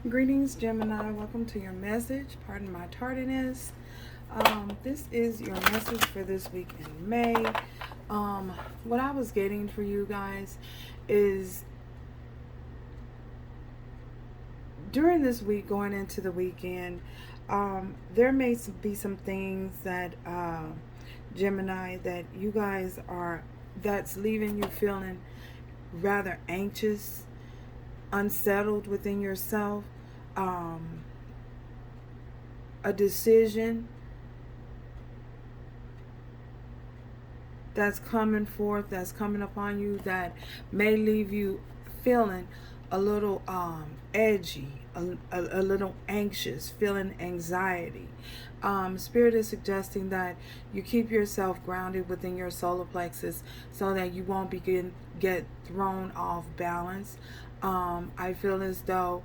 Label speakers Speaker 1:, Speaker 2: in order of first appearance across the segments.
Speaker 1: Greetings, Gemini. Welcome to your message. Pardon my tardiness. This is your message for this week in May. What I was getting for you guys is during this week, going into the weekend, there may be some things that Gemini that you guys that's leaving you feeling rather anxious, unsettled within yourself. A decision that's coming forth, that's coming upon you, that may leave you feeling a little edgy, a little anxious, feeling anxiety. Spirit is suggesting that you keep yourself grounded within your solar plexus so that you won't get thrown off balance. I feel as though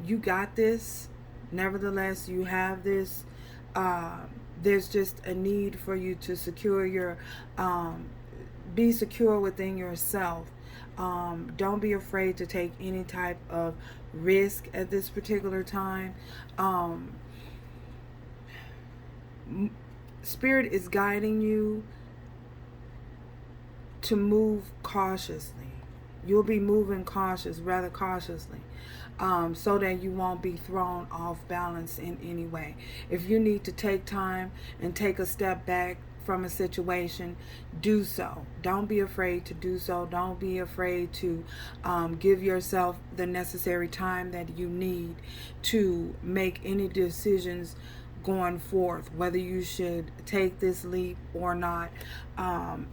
Speaker 1: you got this. Nevertheless, you have this. There's just a need for you to secure your, be secure within yourself. Don't be afraid to take any type of risk at this particular time. Spirit is guiding you to move cautiously. You'll be moving rather cautiously, so that you won't be thrown off balance in any way. If you need to take time and take a step back from a situation, do so. Don't be afraid to do so. Don't be afraid to give yourself the necessary time that you need to make any decisions going forth, whether you should take this leap or not.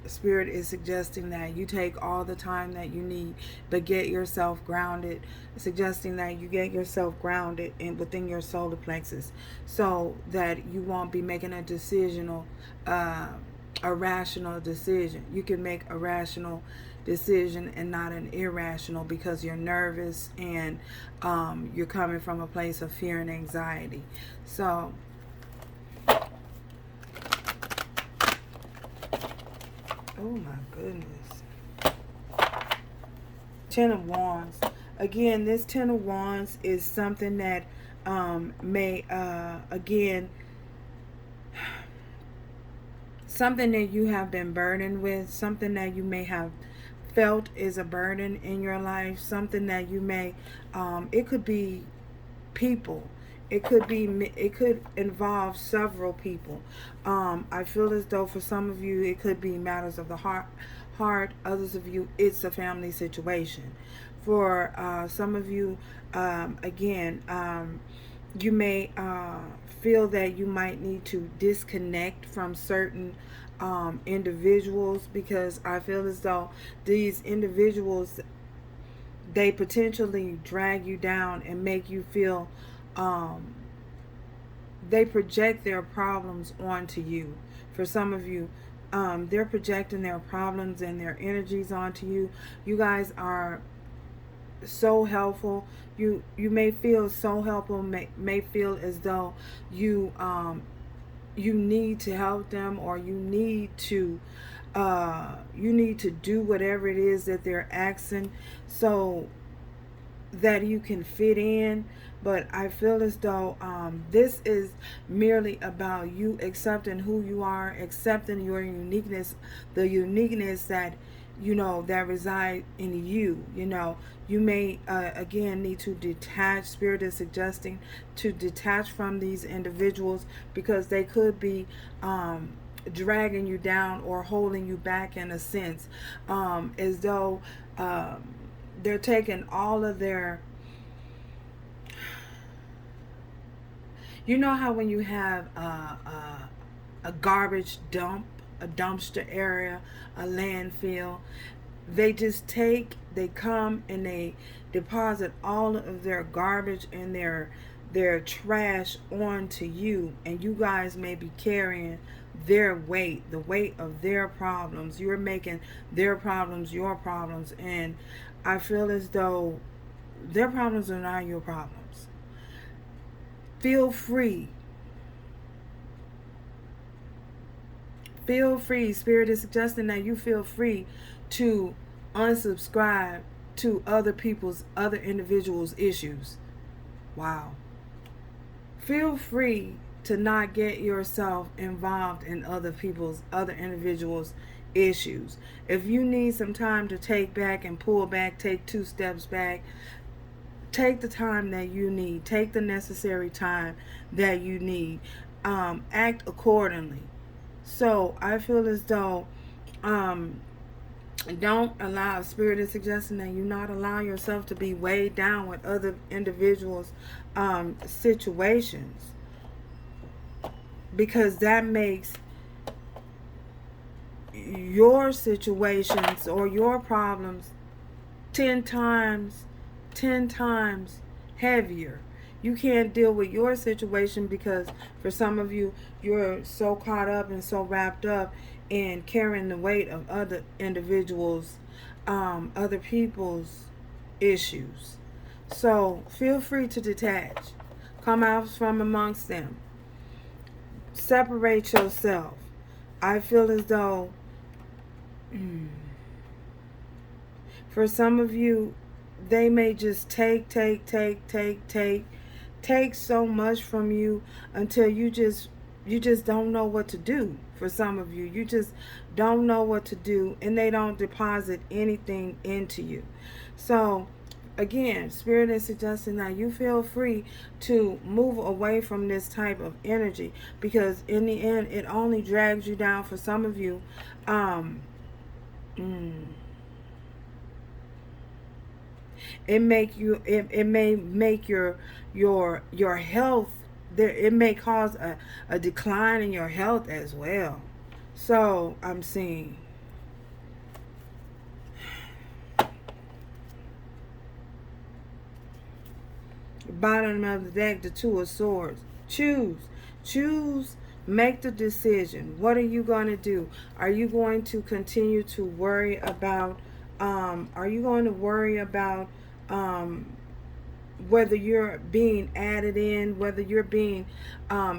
Speaker 1: Spirit is suggesting that you take all the time that you need, but get yourself grounded, suggesting that you get yourself grounded within your solar plexus so that you won't be making a rational decision. You can make a rational decision and not an irrational because you're nervous and you're coming from a place of fear and anxiety. So oh my goodness. Ten of Wands. Again, this Ten of Wands is something that may, again, something that you have been burdened with, something that you may have felt is a burden in your life, something that you may, it could be people. It could involve several people. I feel as though for some of you it could be matters of the heart. Others of you it's a family situation. For some of you, again, you may feel that you might need to disconnect from certain individuals, because I feel as though these individuals, they potentially drag you down and make you feel they project their problems onto you. For some of you, they're projecting their problems and their energies onto you. You guys are so helpful. You may feel so helpful, may feel as though you need to help them, or you need to do whatever it is that they're asking so that you can fit in. But I feel as though this is merely about you accepting who you are, accepting your uniqueness, the uniqueness that that reside in you. You may again need to detach. Spirit is suggesting to detach from these individuals because they could be dragging you down or holding you back in a sense, as though they're taking all of their, you know how when you have a garbage dump, a dumpster area, a landfill, they come and they deposit all of their garbage and their trash onto you, and you guys may be carrying their weight, the weight of their problems. You're making their problems your problems, and I feel as though their problems are not your problems. Feel free. Feel free. Spirit is suggesting that you feel free to unsubscribe to other individuals' issues. Wow. Feel free to not get yourself involved in other individuals' issues. If you need some time to take back and pull back, take 2 steps back, take the time that you need. Take the necessary time that you need. Act accordingly. So I feel as though don't allow, Spirit is suggesting that you not allow yourself to be weighed down with other individuals' situations, because that makes your situations or your problems 10 times heavier. You can't deal with your situation because for some of you, you're so caught up and so wrapped up in carrying the weight of other individuals, other people's issues. So feel free to detach. Come out from amongst them. Separate yourself. I feel as though for some of you, they may just take so much from you until you just don't know what to do. For some of you, you just don't know what to do, and they don't deposit anything into you. So again, Spirit is suggesting that you feel free to move away from this type of energy, because in the end, it only drags you down. For some of you, it may make your health there. It may cause a decline in your health as well. So I'm seeing bottom of the deck, the 2 of Swords. Choose, make the decision. What are you going to do? Are you going to continue to worry about whether you're being added in, whether you're being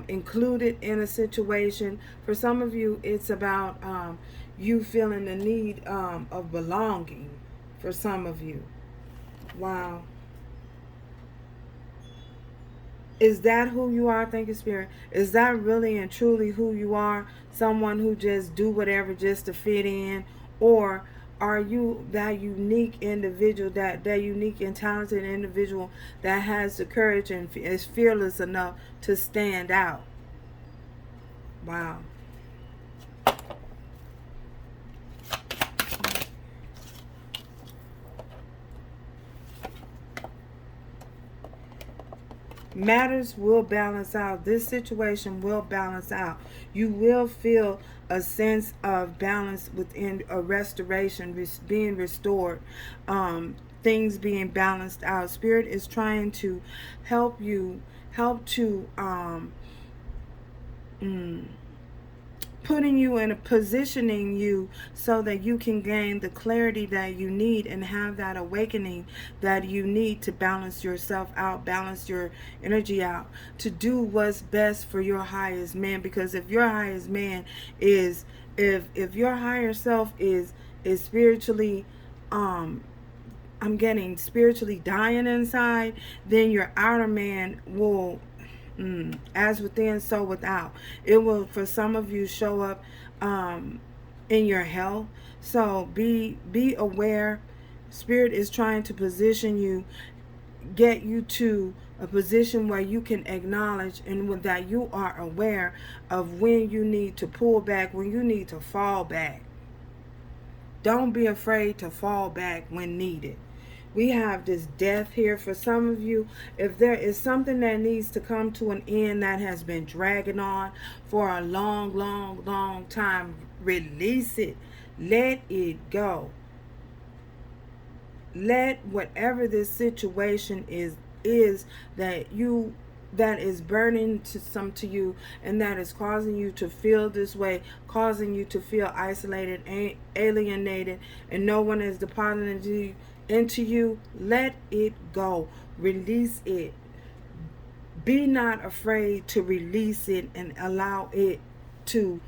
Speaker 1: included in a situation? For some of you, it's about you feeling the need of belonging. For some of you. Wow. Is that who you are? Thank you, Spirit. Is that really and truly who you are? Someone who just do whatever just to fit in? Or are you that unique individual, that unique and talented individual that has the courage and is fearless enough to stand out? Wow. Matters will balance out. This situation will balance out. You will feel a sense of balance within a restoration, being restored, things being balanced out. Spirit is trying to help you, putting you in a positioning you so that you can gain the clarity that you need and have that awakening that you need to balance yourself out, balance your energy out, to do what's best for your highest man. Because if your highest man is, if your higher self is spiritually I'm getting spiritually dying inside, then your outer man will, as within, so without. It will, for some of you, show up in your health. So be aware. Spirit is trying to position you, get you to a position where you can acknowledge and that you are aware of when you need to pull back, when you need to fall back. Don't be afraid to fall back when needed. We have this death here. For some of you, if there is something that needs to come to an end that has been dragging on for a long time, release it. Let it go. Let whatever this situation is that is burning to you, and that is causing you to feel this way, causing you to feel isolated, alienated, and no one is depositing into you. Let it go. Release it. Be not afraid to release it and allow it to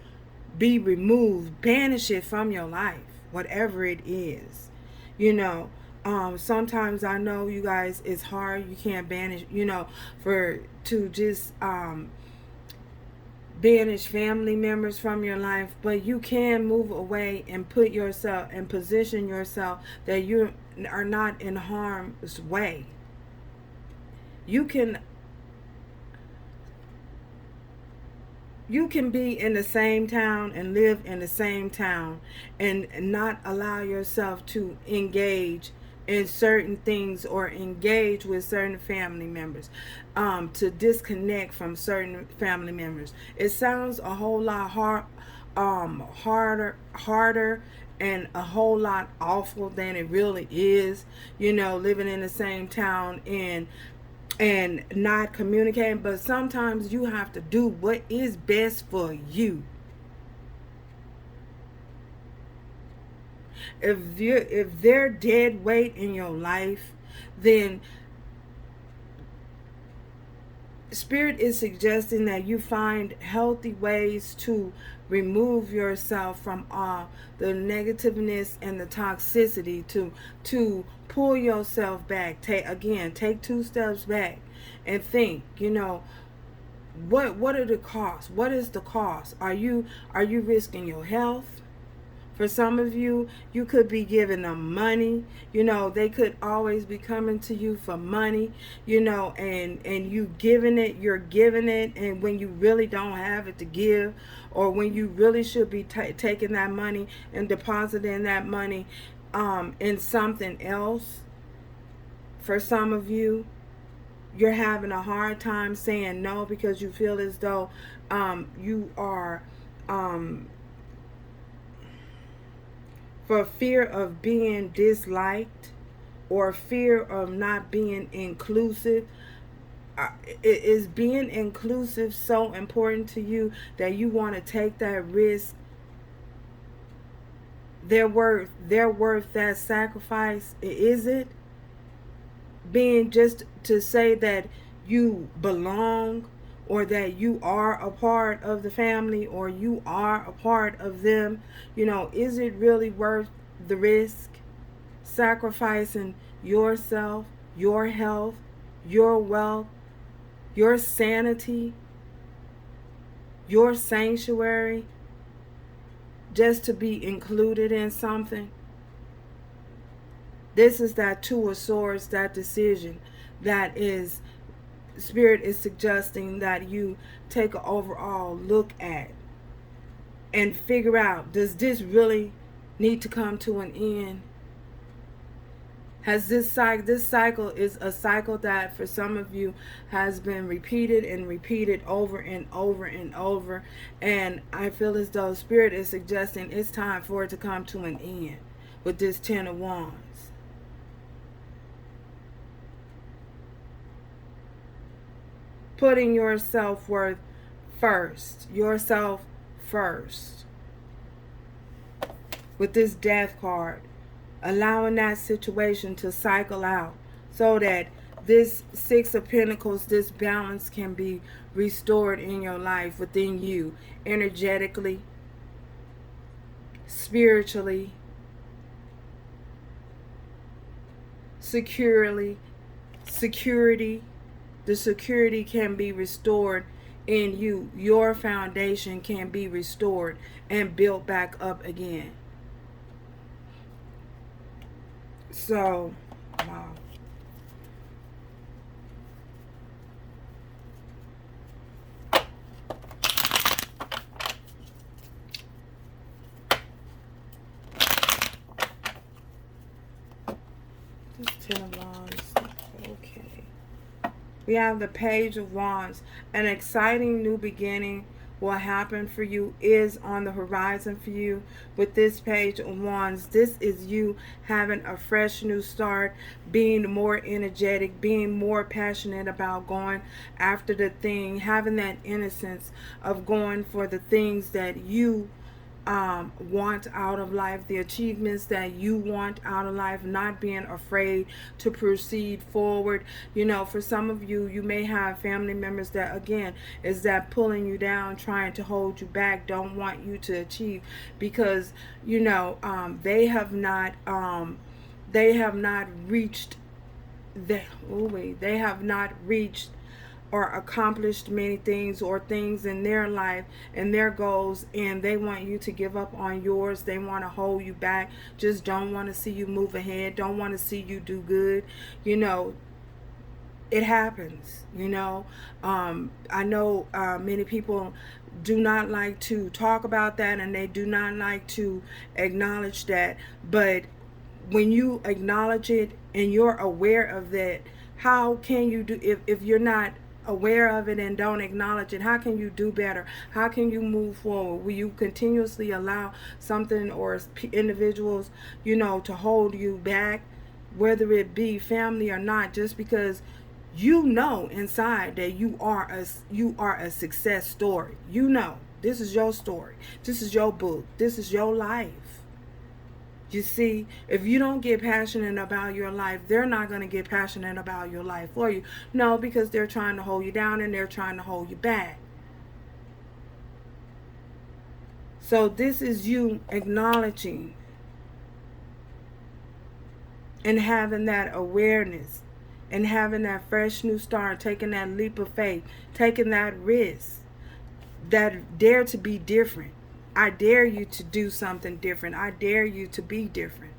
Speaker 1: be removed. Banish it from your life, whatever it is. Sometimes I know you guys, it's hard. You can't banish, to just banish family members from your life, but you can move away and put yourself and position yourself that you are not in harm's way. You can be in the same town and live in the same town and not allow yourself to engage in certain things or engage with certain family members, to disconnect from certain family members. It sounds a whole lot harder and a whole lot awful than it really is, living in the same town and not communicating. But sometimes you have to do what is best for you. If they're dead weight in your life, then Spirit is suggesting that you find healthy ways to remove yourself from the negativeness and the toxicity, to pull yourself back. Take 2 steps back and think, what are the costs? What is the cost? Are you risking your health? For some of you, you could be giving them money. They could always be coming to you for money, and you're giving it, and when you really don't have it to give, or when you really should be taking that money and depositing that money in something else. For some of you, you're having a hard time saying no because you feel as though you are... for fear of being disliked or fear of not being inclusive. Is being inclusive so important to you that you want to take that risk? They're worth that sacrifice. Is it? Being just to say that you belong, or that you are a part of the family, or you are a part of them, is it really worth the risk? Sacrificing yourself, your health, your wealth, your sanity, your sanctuary, just to be included in something? This is that 2 of Swords, that decision that is... Spirit is suggesting that you take an overall look at and figure out, does this really need to come to an end? Has this cycle is a cycle that for some of you has been repeated and repeated over and over and over, and I feel as though Spirit is suggesting it's time for it to come to an end with this 10 of Wands. Putting your self-worth first. Yourself first. With this Death card. Allowing that situation to cycle out so that this 6 of Pentacles, this balance can be restored in your life, within you, energetically, spiritually, security. The security can be restored in you. Your foundation can be restored and built back up again. So, wow. Just 10 of Wands. Okay. We have the Page of Wands. An exciting new beginning will happen for you, is on the horizon for you with this Page of Wands. This is you having a fresh new start, being more energetic, being more passionate about going after the thing, having that innocence of going for the things that you want out of life, the achievements that you want out of life, not being afraid to proceed forward. For some of you, you may have family members that, again, is that pulling you down, trying to hold you back, don't want you to achieve because, they have not They have not reached they have not reached or accomplished many things or things in their life and their goals, and they want you to give up on yours. They want to hold you back, just don't want to see you move ahead, don't want to see you do good. You know, it happens, you know. I know many people do not like to talk about that, and they do not like to acknowledge that. But when you acknowledge it and you're aware of that, how can you do, if you're not aware of it and don't acknowledge it, how can you do better? How can you move forward? Will you continuously allow something or individuals, you know, to hold you back, whether it be family or not, just because you know inside that you are a success story? You know, this is your story, this is your book, this is your life. You see, if you don't get passionate about your life, they're not going to get passionate about your life for you. No, because they're trying to hold you down and they're trying to hold you back. So this is you acknowledging and having that awareness and having that fresh new start, taking that leap of faith, taking that risk, that dare to be different. I dare you to do something different. I dare you to be different.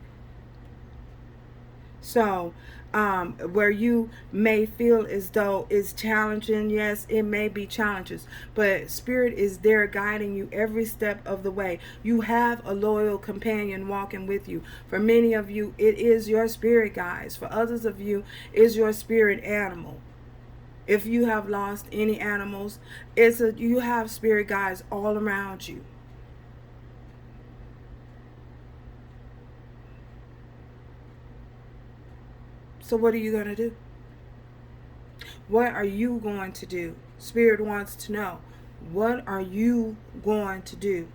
Speaker 1: So, where you may feel as though it's challenging, yes, it may be challenges, but Spirit is there guiding you every step of the way. You have a loyal companion walking with you. For many of you, it is your spirit guides. For others of you, it's your spirit animal. If you have lost any animals, you have spirit guides all around you. So what are you going to do? What are you going to do? Spirit wants to know. What are you going to do?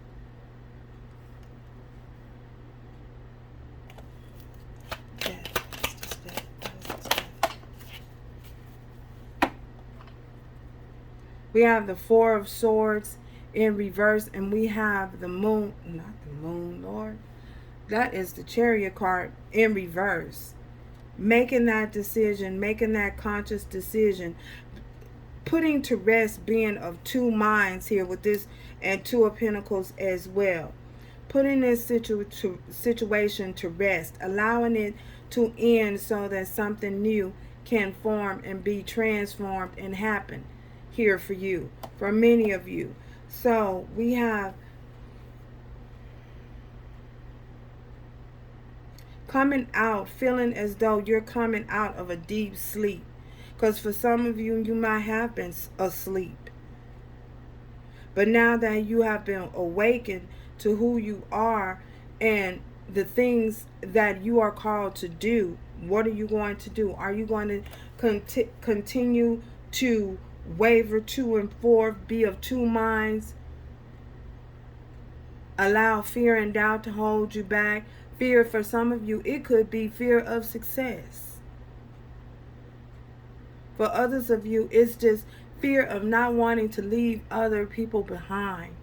Speaker 1: We have the Four of Swords in reverse, and we have the Moon, not the Moon, Lord. That is the Chariot card in reverse. Making that decision, making that conscious decision, putting to rest being of two minds here with this, and Two of Pentacles as well. Putting this situation to rest, allowing it to end so that something new can form and be transformed and happen here for you, for many of you. So we have coming out, feeling as though you're coming out of a deep sleep. Because for some of you, you might have been asleep. But now that you have been awakened to who you are and the things that you are called to do, what are you going to do? Are you going to continue to waver to and forth, be of two minds, allow fear and doubt to hold you back? Fear, for some of you, it could be fear of success. For others of you, it's just fear of not wanting to leave other people behind,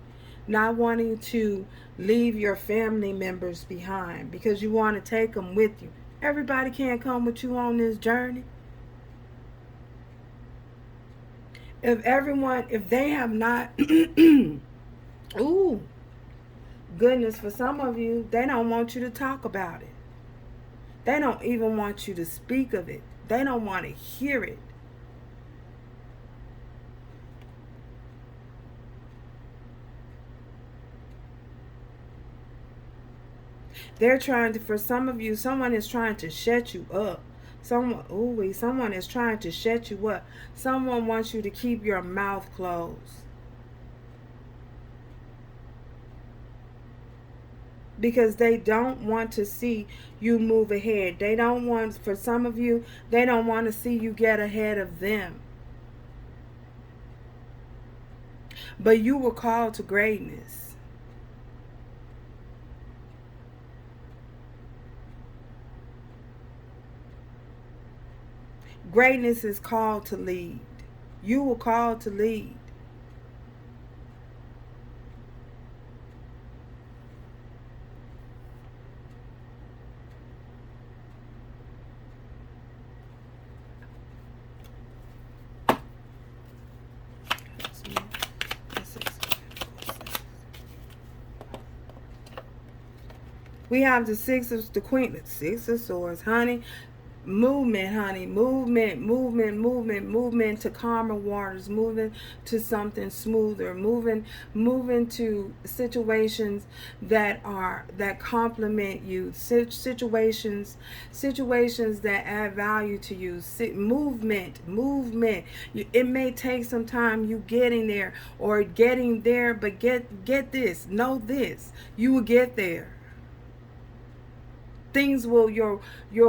Speaker 1: not wanting to leave your family members behind because you want to take them with you. Everybody can't come with you on this journey. If they have not, ooh, goodness, for some of you, they don't want you to talk about it. They don't even want you to speak of it. They don't want to hear it. They're trying to, for some of you, someone is trying to shut you up. Someone is trying to shut you up. Someone wants you to keep your mouth closed. Because they don't want to see you move ahead. They don't want, for some of you, they don't want to see you get ahead of them. But you were called to greatness. Greatness is called to lead. You were called to lead. We have the Queen, the Six of Swords, honey. Movement, honey. Movement to calmer waters, moving to something smoother, moving to situations that complement you, situations that add value to you. Movement. It may take some time you getting there or getting there, but get this, know this, you will get there. Things will, your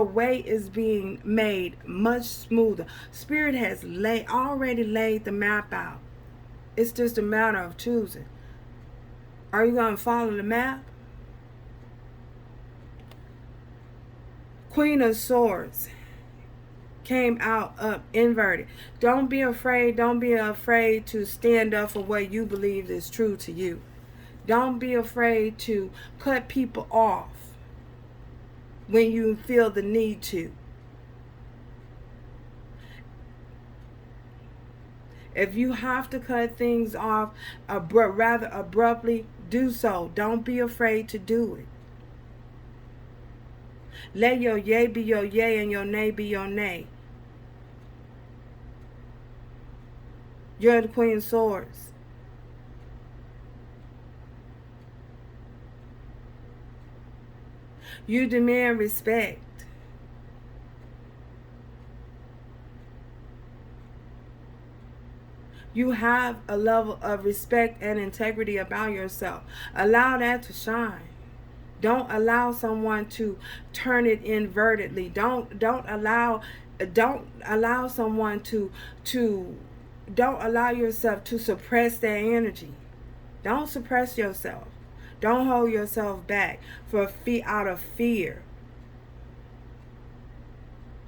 Speaker 1: way is being made much smoother. Spirit has already laid the map out. It's just a matter of choosing. Are you going to follow the map? Queen of Swords came out up inverted. Don't be afraid to stand up for what you believe is true to you. Don't be afraid to cut people off when you feel the need to. If you have to cut things off rather abruptly, do so. Don't be afraid to do it. Let your yay be your yay and your nay be your nay. You're the Queen of Swords. You demand respect. You have a level of respect and integrity about yourself. Allow that to shine. Don't allow someone to turn it invertedly. Don't allow someone don't allow yourself to suppress that energy. Don't suppress yourself. Don't hold yourself back out of fear.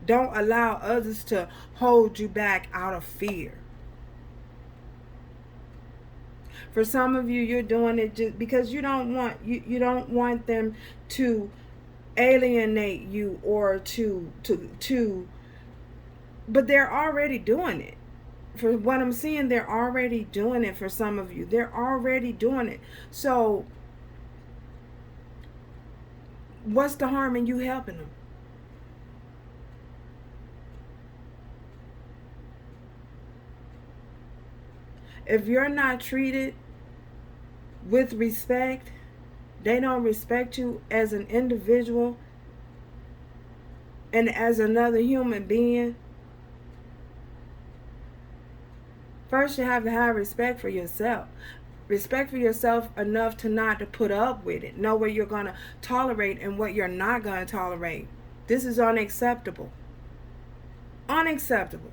Speaker 1: Don't allow others to hold you back out of fear. For some of you, you're doing it just because you don't want them to alienate you or but they're already doing it. For what I'm seeing, they're already doing it for some of you. They're already doing it. So what's the harm in you helping them? If you're not treated with respect, they don't respect you as an individual and as another human being. First, you have to have respect for yourself. Respect for yourself enough to not to put up with it. Know what you're going to tolerate and what you're not going to tolerate. This is unacceptable. Unacceptable.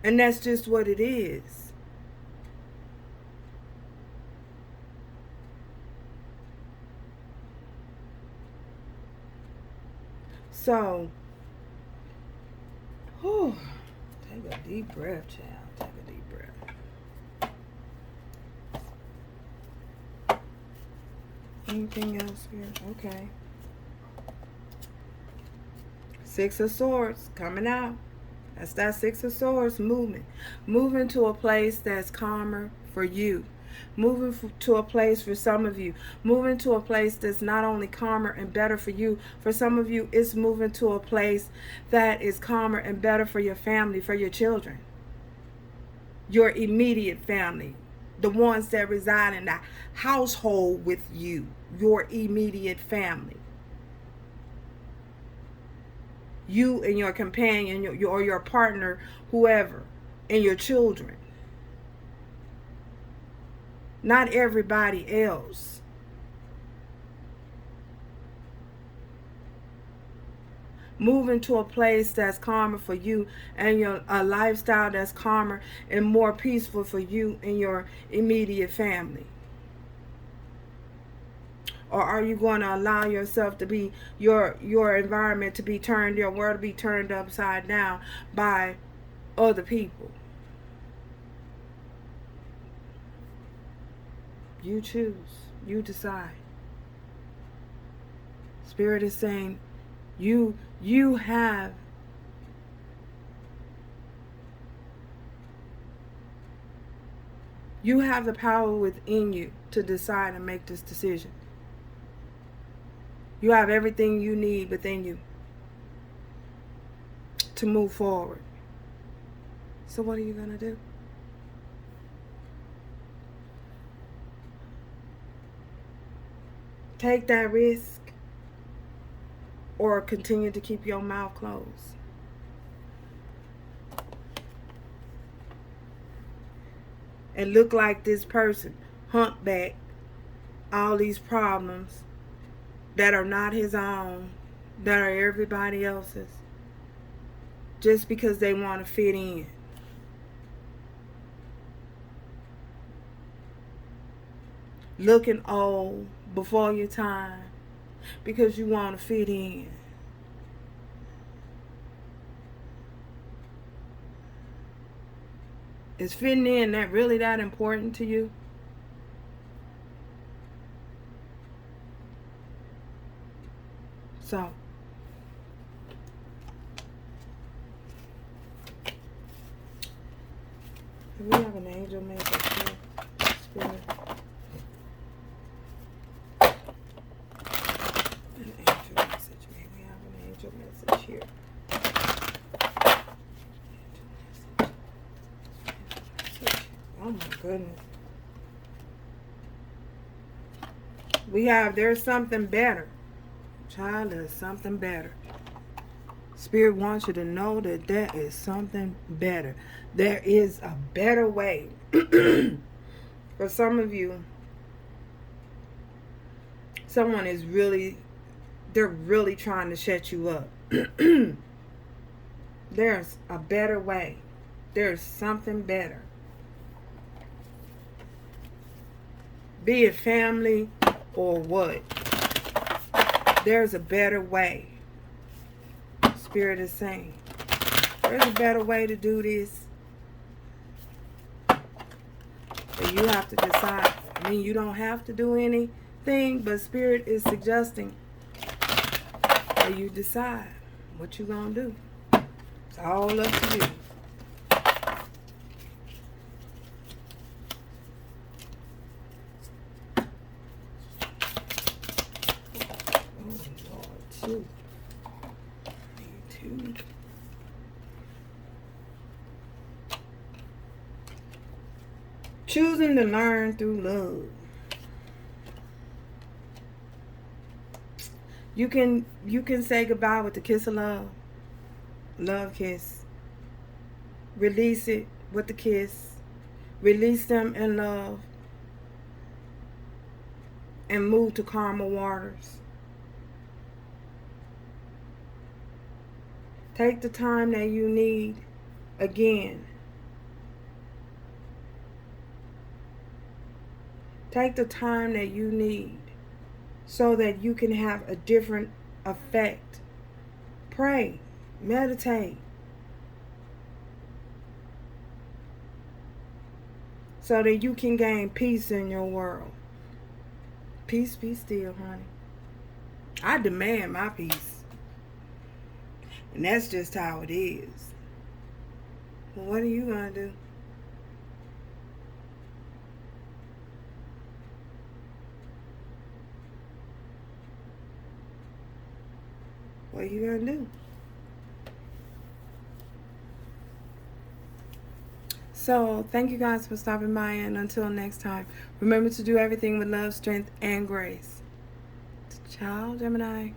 Speaker 1: And that's just what it is. So, take a deep breath, child. Take a deep breath. Anything else here? Okay. Six of Swords coming out. That's that Six of Swords movement. Moving to a place that's calmer for you. Moving to a place for some of you. Moving to a place that's not only calmer and better for you. For some of you, it's moving to a place that is calmer and better for your family, for your children. Your immediate family. The ones that reside in the household with you. Your immediate family. You and your companion or your partner, whoever, and your children. Not everybody else. Moving to a place that's calmer for you and a lifestyle that's calmer and more peaceful for you and your immediate family. Or are you going to allow yourself to be your environment to be turned, your world to be turned upside down by other people? You choose. You decide. Spirit is saying you have the power within you to decide and make this decision. You have everything you need within you to move forward. So what are you going to do? Take that risk or continue to keep your mouth closed. And look like this person, humpback, all these problems that are not his own, that are everybody else's, just because they want to fit in. Looking old before your time because you want to fit in. Is fitting in really that important to you? So, we have an angel message here, Spirit. An angel message. Maybe we have an angel message here. Oh my goodness. We have, there's something better. Child, there's something better. Spirit wants you to know that there is something better. There is a better way. For some of you, someone is really, they're really trying to shut you up. There's a better way. There's something better. Be it family or what. There's a better way. Spirit is saying, there's a better way to do this. But you have to decide. I mean, you don't have to do anything, but Spirit is suggesting that you decide what you're going to do. It's all up to you. Choosing to learn through love. You can say goodbye with the kiss of love. Love kiss. Release it with the kiss. Release them in love. And move to calmer waters. Take the time that you need again. Take the time that you need so that you can have a different effect. Pray. Meditate. So that you can gain peace in your world. Peace be still, honey. I demand my peace. And that's just how it is. Well, what are you going to do? What are you going to do? So, thank you guys for stopping by, and until next time, remember to do everything with love, strength, and grace. Ciao, Gemini.